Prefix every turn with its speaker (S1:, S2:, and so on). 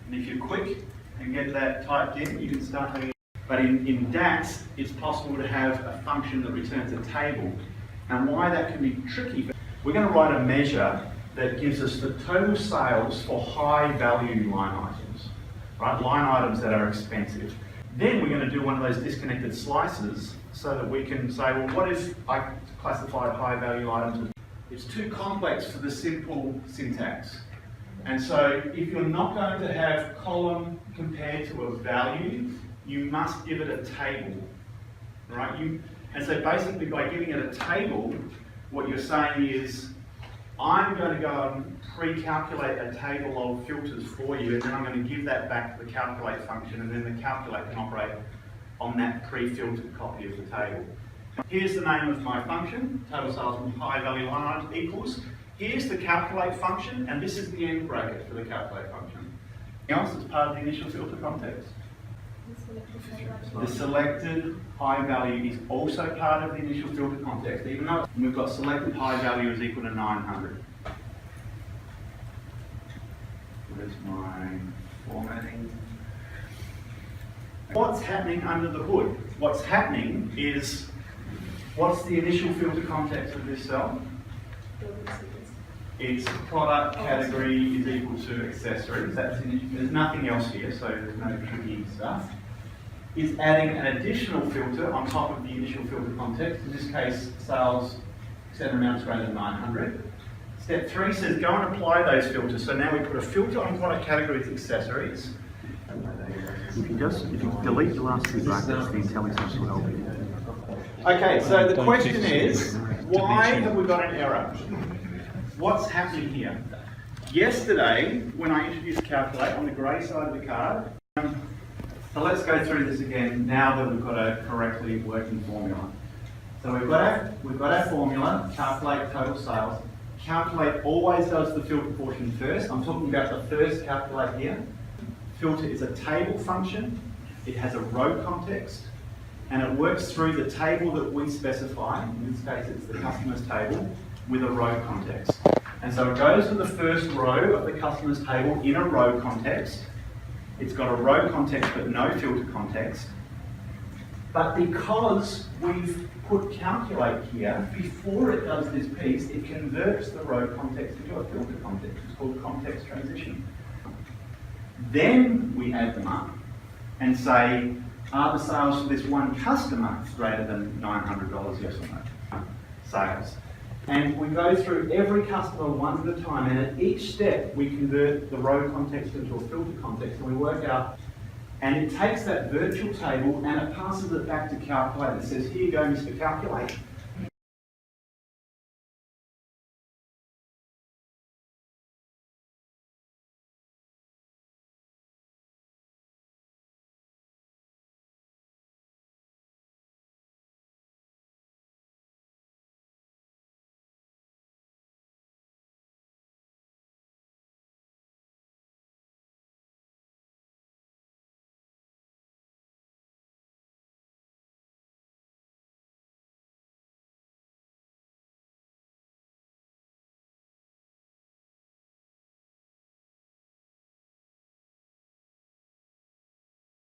S1: And if you're quick and get that typed in, you can start having it. But in DAX, it's possible to have a function that returns a table. And why that can be tricky, we're going to write a measure that gives us the total sales for high value line items, right? Line items that are expensive. Then we're going to do one of those disconnected slices so that we can say, well, what if I classified high value items? It's too complex for the simple syntax. And so if you're not going to have column compared to a value, you must give it a table, right? And so basically by giving it a table, what you're saying is, I'm going to go and pre-calculate a table of filters for you, and then I'm going to give that back to the calculate function, and then the calculate can operate on that pre-filtered copy of the table. Here's the name of my function, total sales from high value line item equals. Here's the calculate function, and this is the end bracket for the calculate function. Anything else that's part of the initial filter context? The selected high value is also part of the initial filter context, even though we've got selected high value is equal to 900. Where's my formatting? What's happening under the hood? What's happening is, what's the initial filter context of this cell? Its product category is equal to accessories. There's nothing else here, so there's no tricky stuff. Is adding an additional filter on top of the initial filter context. In this case, sales set amounts greater than 900. Step 3 says go and apply those filters. So now we put a filter on product categories accessories.
S2: If you delete the last two brackets, the intelligence will help you.
S1: Okay, so the question is, why have we got an error? What's happening here? Yesterday, when I introduced calculate on the grey side of the card, so let's go through this again now that we've got a correctly working formula. So we've got our formula, calculate total sales. Calculate always does the filter portion first. I'm talking about the first calculate here. Filter is a table function. It has a row context, and it works through the table that we specify. In this case, it's the customer's table with a row context. And so it goes to the first row of the customer's table in a row context. It's got a row context but no filter context. But because we've put calculate here, before it does this piece, it converts the row context into a filter context. It's called context transition. Then we add them up and say, are the sales for this one customer greater than $900, yes or no? Sales. And we go through every customer one at a time, and at each step we convert the row context into a filter context, and we work out, and it takes that virtual table and it passes it back to calculate. It says, here you go, Mr. Calculate.